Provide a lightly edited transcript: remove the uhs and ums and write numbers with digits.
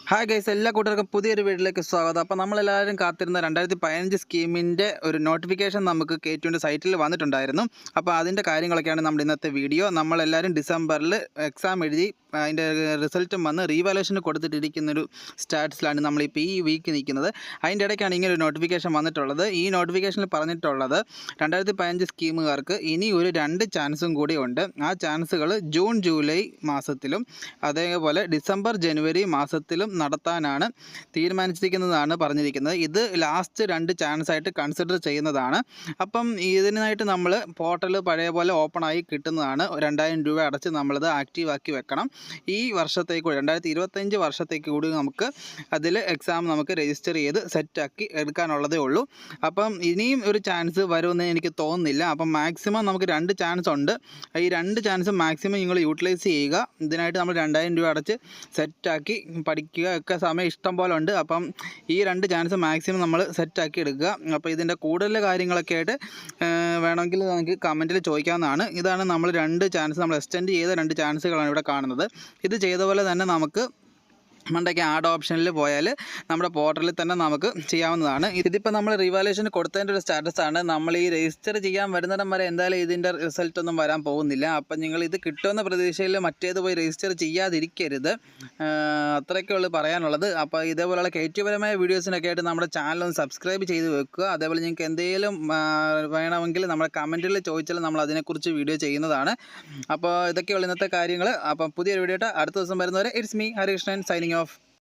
Hi guys, എല്ലാ കൂട്ടർക്കും പുതിയൊരു വീട്ടിലേക്ക് സ്വാഗതം. അപ്പോൾ നമ്മളെല്ലാവരും കാത്തിരുന്ന 2015 സ്കീമിൻ്റെ ഒരു നോട്ടിഫിക്കേഷൻ നമുക്ക് K2ൻ്റെ സൈറ്റിൽ വന്നിട്ടുണ്ടായിരുന്നു. അപ്പോൾ അതിൻ്റെ കാര്യങ്ങളൊക്കെയാണ് നമ്മുടെ ഇന്നത്തെ വീഡിയോ. നമ്മളെല്ലാവരും ഡിസംബറിൽ എക്സാം എഴുതി അതിൻ്റെ റിസൾട്ടും വന്ന് റീവാലുവേഷന് കൊടുത്തിട്ടിരിക്കുന്നൊരു സ്റ്റാറ്റസിലാണ് നമ്മളിപ്പോൾ ഈ വീക്ക് നിൽക്കുന്നത്. അതിൻ്റെ ഇടയ്ക്കാണ് ഇങ്ങനെ ഒരു നോട്ടിഫിക്കേഷൻ വന്നിട്ടുള്ളത്. ഈ നോട്ടിഫിക്കേഷനിൽ പറഞ്ഞിട്ടുള്ളത് 2015 സ്കീമുകാർക്ക് ഇനി ഒരു 2 ചാൻസും കൂടി ഉണ്ട്. ആ ചാൻസുകൾ ജൂൺ ജൂലൈ മാസത്തിലും അതേപോലെ ഡിസംബർ ജനുവരി മാസത്തിലും നടത്താനാണ് തീരുമാനിച്ചിരിക്കുന്നതാണ് പറഞ്ഞിരിക്കുന്നത്. ഇത് ലാസ്റ്റ് 2 ചാൻസ് ആയിട്ട് കൺസിഡർ ചെയ്യുന്നതാണ്. അപ്പം ഇതിനായിട്ട് നമ്മൾ പോർട്ടൽ പഴയ പോലെ ഓപ്പണായി കിട്ടുന്നതാണ്. 2000 രൂപ അടച്ച് നമ്മളത് ആക്റ്റീവ് ആക്കി വെക്കണം. ഈ വർഷത്തേക്ക് കൂടി 2025 വർഷത്തേക്ക് കൂടി നമുക്ക് അതിൽ എക്സാം നമുക്ക് രജിസ്റ്റർ ചെയ്ത് സെറ്റാക്കി എടുക്കാനുള്ളതേ ഉള്ളൂ. അപ്പം ഇനിയും ഒരു ചാൻസ് വരുമെന്ന് എനിക്ക് തോന്നുന്നില്ല. അപ്പം മാക്സിമം നമുക്ക് 2 ചാൻസ് ഉണ്ട്. ഈ 2 ചാൻസ് മാക്സിമം നിങ്ങൾ യൂട്ടിലൈസ് ചെയ്യുക. ഇതിനായിട്ട് നമ്മൾ 2000 രൂപ അടച്ച് സെറ്റാക്കി പഠിക്കുക ഒക്കെ സമയം ഇഷ്ടം പോലെ ഉണ്ട്. അപ്പം ഈ 2 ചാൻസ് മാക്സിമം നമ്മൾ സെറ്റാക്കി എടുക്കുക. അപ്പോൾ ഇതിൻ്റെ കൂടുതൽ കാര്യങ്ങളൊക്കെ ആയിട്ട് വേണമെങ്കിൽ നമുക്ക് കമൻറ്റിൽ ചോദിക്കാവുന്നതാണ്. ഇതാണ് നമ്മൾ 2 ചാൻസ് നമ്മൾ എക്സ്റ്റെൻഡ് ചെയ്ത 2 ചാൻസുകളാണ് ഇവിടെ കാണുന്നത്. ഇത് ചെയ്ത പോലെ തന്നെ നമുക്ക് മണ്ടയ്ക്ക് ആഡ് ഓപ്ഷനിൽ പോയാൽ നമ്മുടെ പോർട്ടലിൽ തന്നെ നമുക്ക് ചെയ്യാവുന്നതാണ്. ഇതിപ്പോൾ നമ്മൾ റിവാലുവേഷൻ കൊടുത്തതിൻ്റെ ഒരു സ്റ്റാറ്റസാണ്. നമ്മൾ ഈ രജിസ്റ്റർ ചെയ്യാൻ വരുന്നിടം വരെ എന്തായാലും ഇതിൻ്റെ റിസൾട്ടൊന്നും വരാൻ പോകുന്നില്ല. അപ്പം നിങ്ങൾ ഇത് കിട്ടുമെന്ന പ്രതീക്ഷയിൽ മറ്റേത് പോയി രജിസ്റ്റർ ചെയ്യാതിരിക്കരുത്. അത്രയൊക്കെയുള്ളൂ പറയാനുള്ളത്. അപ്പോൾ ഇതേപോലെയുള്ള K2പരമായ വീഡിയോസിനൊക്കെ ആയിട്ട് നമ്മുടെ ചാനലൊന്ന് സബ്സ്ക്രൈബ് ചെയ്ത് വെക്കുക. അതേപോലെ നിങ്ങൾക്ക് എന്തെങ്കിലും വേണമെങ്കിൽ നമ്മുടെ കമൻറ്റിൽ ചോദിച്ചാൽ നമ്മൾ അതിനെക്കുറിച്ച് വീഡിയോ ചെയ്യുന്നതാണ്. അപ്പോൾ ഇതൊക്കെയുള്ള ഇന്നത്തെ കാര്യങ്ങൾ. അപ്പം പുതിയൊരു വീഡിയോ ആയിട്ട് അടുത്ത ദിവസം വരുന്നവരെ it's me Harikrishnan signing off.